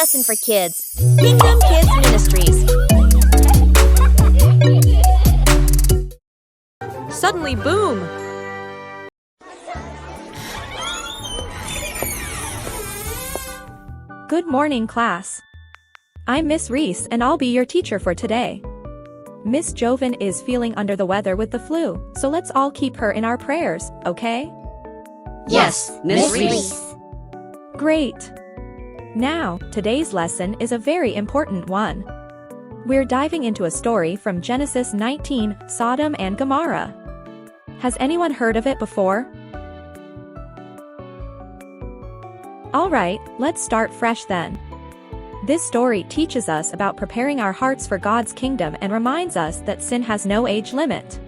lesson for kids. Kingdom Kids Ministries. Suddenly, boom! Good morning, class. I'm Miss Reece and I'll be your teacher for today. Miss Joven is feeling under the weather with the flu, so let's all keep her in our prayers, okay? Yes, Miss Reece. Great. Now, today's lesson is a very important one. We're diving into a story from Genesis 19, Sodom and Gomorrah. Has anyone heard of it before? Alright, let's start fresh then. This story teaches us about preparing our hearts for God's kingdom and reminds us that sin has no age limit.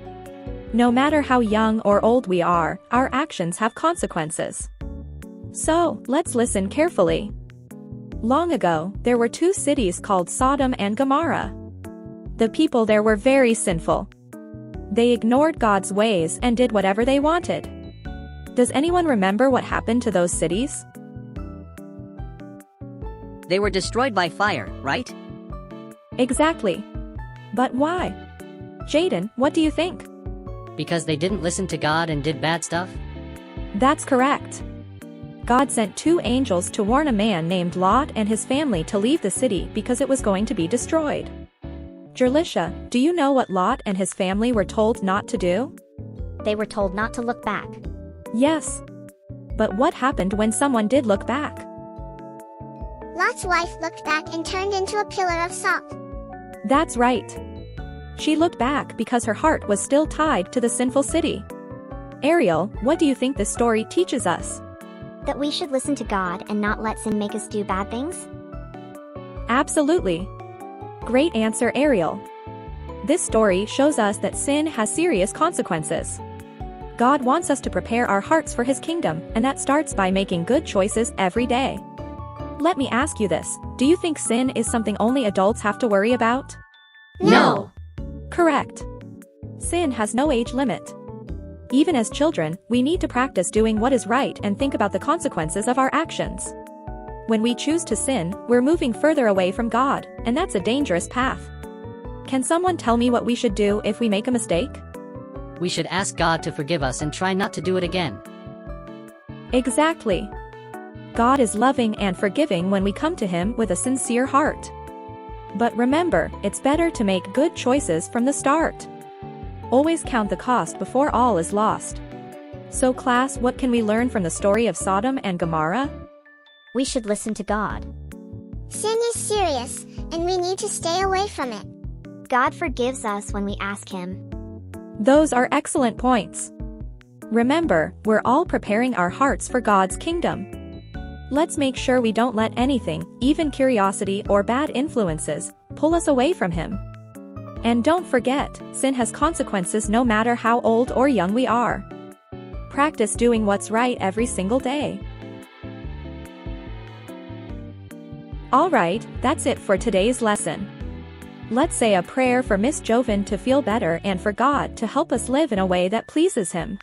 No matter how young or old we are, our actions have consequences. So, let's listen carefully. Long ago, there were two cities called Sodom and Gomorrah. The people there were very sinful. They ignored God's ways and did whatever they wanted. Does anyone remember what happened to those cities? They were destroyed by fire, right? Exactly. But why? Jayden, what do you think? Because they didn't listen to God and did bad stuff? That's correct. God sent two angels to warn a man named Lot and his family to leave the city because it was going to be destroyed. Jerlicia, do you know what Lot and his family were told not to do? They were told not to look back. Yes. But what happened when someone did look back? Lot's wife looked back and turned into a pillar of salt. That's right. She looked back because her heart was still tied to the sinful city. Ariel, what do you think this story teaches us? That we should listen to God and not let sin make us do bad things? Absolutely. Great answer, Ariel. This story shows us that sin has serious consequences. God wants us to prepare our hearts for His kingdom, and that starts by making good choices every day. Let me ask you this, do you think sin is something only adults have to worry about? No. Correct. Sin has no age limit. Even as children, we need to practice doing what is right and think about the consequences of our actions. When we choose to sin, we're moving further away from God, and that's a dangerous path. Can someone tell me what we should do if we make a mistake? We should ask God to forgive us and try not to do it again. Exactly. God is loving and forgiving when we come to Him with a sincere heart. But remember, it's better to make good choices from the start. Always count the cost before all is lost. So class, what can we learn from the story of Sodom and Gomorrah? We should listen to God. Sin is serious, and we need to stay away from it. God forgives us when we ask Him. Those are excellent points. Remember, we're all preparing our hearts for God's kingdom. Let's make sure we don't let anything, even curiosity or bad influences, pull us away from Him. And don't forget, sin has consequences no matter how old or young we are. Practice doing what's right every single day. Alright, that's it for today's lesson. Let's say a prayer for Miss Joven to feel better and for God to help us live in a way that pleases Him.